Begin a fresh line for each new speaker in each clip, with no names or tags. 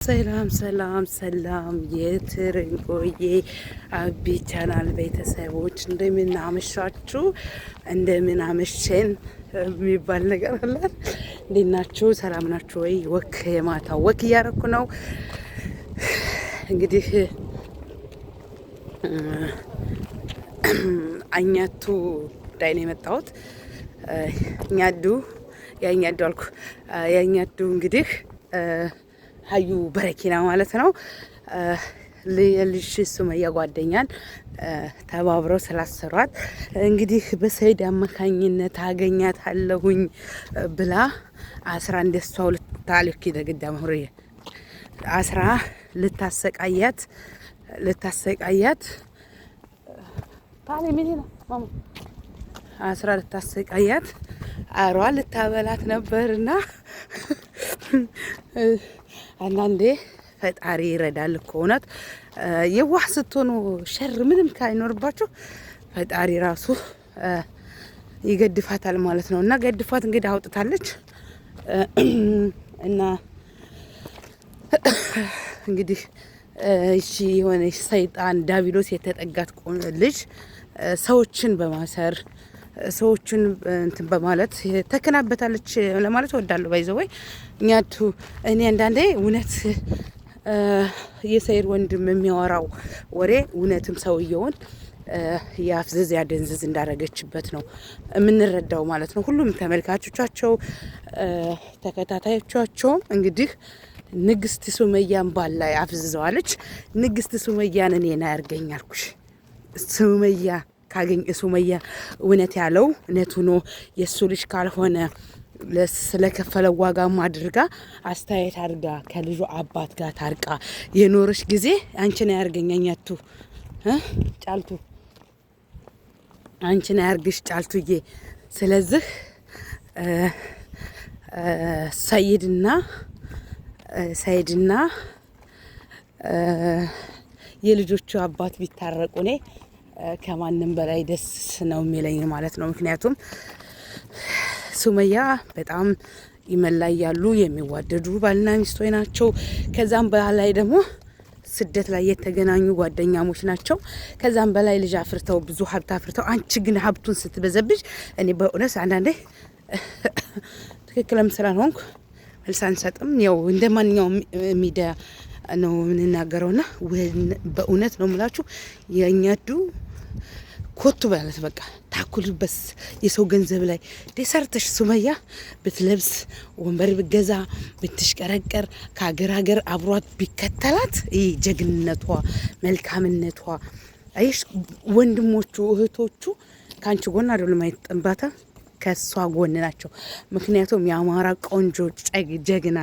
ሰላም ሰላም ሰላም የትርንጎዬ አቢ ቻናል ቤተሰቦች እንደምን አመሻችሁ፣ እንደምን አመሸን የሚባል ነገር አለ። እንዴት ናችሁ? ሰላም ናችሁ ወይ? ወክ የማታ ወክ እያረኩ ነው። እንግዲህ አኛቱ ዳይ ነው የመጣሁት። እኛዱ ያኛዱ አልኩ። ያኛዱ እንግዲህ ሀዩ በረኪና ማለት ነው። የልጅ ሱመያ ጓደኛን ተባብረው ስላሰሯት እንግዲህ በሰይድ አማካኝነት አገኛታለሁኝ ብላ አስራ እንደሷው ልታልክ ይደግዳ ማሁሪያ አስራ ልታሰቃያት ታኔ ምን ነው ማማ አስራ ልታሰቃያት አሯ ልታበላት ነበርና አንዳንዴ ፈጣሪ ይረዳል እኮ እውነት። የዋህ ስትሆኑ ሸር ምንም ካይኖርባችሁ ፈጣሪ ራሱ ይገድፋታል ማለት ነው። እና ገድፋት እንግዲህ አውጥታለች እና እንግዲህ እሺ የሆነ ሰይጣን ዳቢሎስ የተጠጋት ልጅ ሰዎችን በማሰር ሰዎችን እንትን በማለት ተከናበታለች ለማለት ወዳለሁ። ባይዘወይ እኛቱ እኔ አንዳንዴ እውነት የሰይድ ወንድም የሚያወራው ወሬ እውነትም ሰውየውን ያፍዝዝ ያደንዝዝ እንዳረገችበት ነው የምንረዳው ማለት ነው። ሁሉም ተመልካቾቻቸው ተከታታዮቻቸውም እንግዲህ ንግስት ሱመያን ባላይ አፍዝዘዋለች። ንግስት ሱመያን እኔና ያርገኛልኩሽ ሱመያ ካገኝ ሱመያ እውነት ያለው እውነቱ ነው። የሱ ልጅ ካልሆነ ስለከፈለው ዋጋም አድርጋ አስተያየት አድርጋ ከልጁ አባት ጋር ታርቃ የኖረች ጊዜ አንቺን ያርገኛኛቱ ጫልቱ አንቺን ያርግሽ ጫልቱዬ። ስለዚህ ሰይድና የልጆቹ አባት ቢታረቁ እኔ ከማንም በላይ ደስ ነው የሚለኝ ማለት ነው። ምክንያቱም ሱመያ በጣም ይመላያሉ የሚዋደዱ ባልና ሚስቶች ናቸው። ከዛም በላይ ደግሞ ስደት ላይ የተገናኙ ጓደኛሞች ናቸው። ከዛም በላይ ልጅ አፍርተው ብዙ ሀብት አፍርተው አንቺ ግን ሀብቱን ስትበዘብጅ እኔ በእውነት አንዳንዴ ትክክለም ስላልሆንኩ መልስ አንሰጥም። ያው እንደ ማንኛውም ሚዲያ ነው የምንናገረውና በእውነት ነው የምላችሁ የኛዱ ኮቱ ማለት በቃ ታኩልበስ የሰው ገንዘብ ላይ ደሰርተሽ ሱመያ ብትለብስ ወንበር ብገዛ ብትሽቀረቀር ከሀገር ሀገር አብሯት ቢከተላት ይህ ጀግንነቷ መልካምነቷ አይሽ ወንድሞቹ እህቶቹ ካንቺ ጎን አይደሉም አይጠንባታ ከሷ ጎን ናቸው። ምክንያቱም የአማራ ቆንጆ ጀግና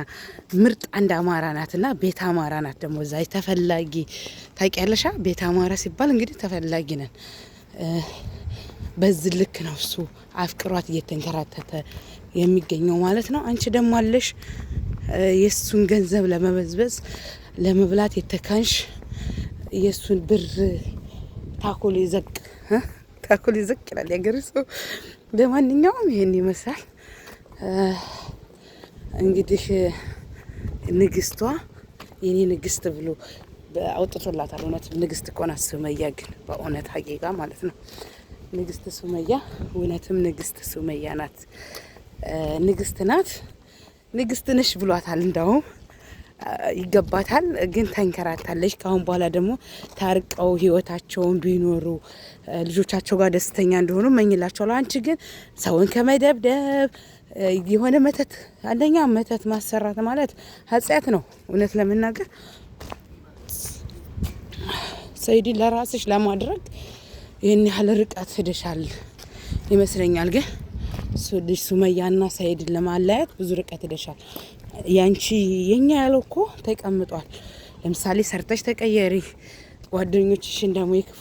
ምርጥ አንድ አማራ ናትና ቤት አማራ ናት። ደግሞ እዛ ተፈላጊ ታውቂያለሽ። ቤት አማራ ሲባል እንግዲህ ተፈላጊ ነን። በዚህ ልክ ነው እሱ አፍቅሯት እየተንከራተተ የሚገኘው ማለት ነው። አንቺ ደግሞ አለሽ የሱን ገንዘብ ለመበዝበዝ ለመብላት የተካንሽ የሱን ብር ታኮል ይዘቅ ይላል ያገር ሰው። ለማንኛውም ይሄን ይመስላል እንግዲህ ንግስቷ የኔ ንግስት ብሎ አውጥቶላታል። እውነት ንግስት እኮ ናት ሱመያ፣ ግን በእውነት ሀቂቃ ማለት ነው ንግስት ሱመያ እውነትም ንግስት ሱመያ ናት። ንግስት ናት፣ ንግስት ነሽ ብሏታል። እንዳውም ይገባታል፣ ግን ተንከራታለች። ካሁን በኋላ ደግሞ ታርቀው ህይወታቸውን ቢኖሩ ልጆቻቸው ጋር ደስተኛ እንደሆኑ መኝላቸዋለሁ። አንቺ ግን ሰውን ከመደብደብ የሆነ መተት አንደኛ መተት ማሰራት ማለት ኃጢአት ነው። እውነት ለመናገር ሰይድን ለራስሽ ለማድረግ ይህን ያህል ርቀት ሄደሻል ይመስለኛል። ግን ልጅ ሱመያና ሰይድን ለማለያየት ብዙ ርቀት ሄደሻል። ያንቺ የኛ ያለው እኮ ተቀምጧል። ለምሳሌ ሰርተሽ ተቀየሪ፣ ጓደኞችሽን ደግሞ የክፉ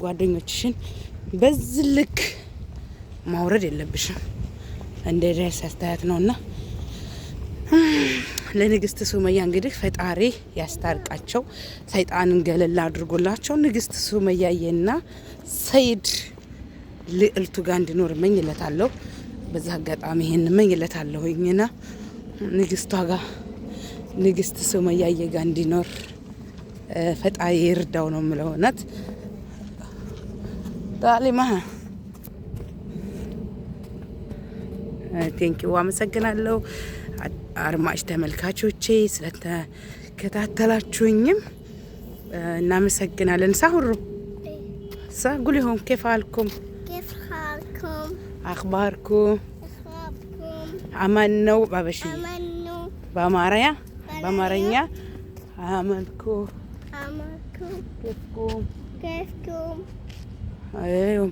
ጓደኞችሽን በዚህ ልክ ማውረድ የለብሽም። እንደ ደስ አስተያየት ነውና ለንግስት ሱመያ እንግዲህ ፈጣሪ ያስታርቃቸው፣ ሰይጣንን ገለል አድርጎላቸው ንግስት ሱመያዬና ሰይድ ልዕልቱ ጋር እንዲኖር እመኝለታለሁ። በዛ አጋጣሚ ይሄን እመኝለታለሁኝና ንግስቷ ጋር ንግስት ሱመያዬ ጋር እንዲኖር ፈጣሪ ይርዳው ነው የምለው። እውነት ጣሊማ ቴንኪው አመሰግናለሁ። አድማጭ ተመልካቾቼ ስለተከታተላችሁኝም እናመሰግናለን። ሳሁሩ ሳጉሊሁም كيف حالكم أخباركم አማን ነው ባበሽ በአማርኛ አመንኩ كيفكم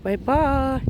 باي باي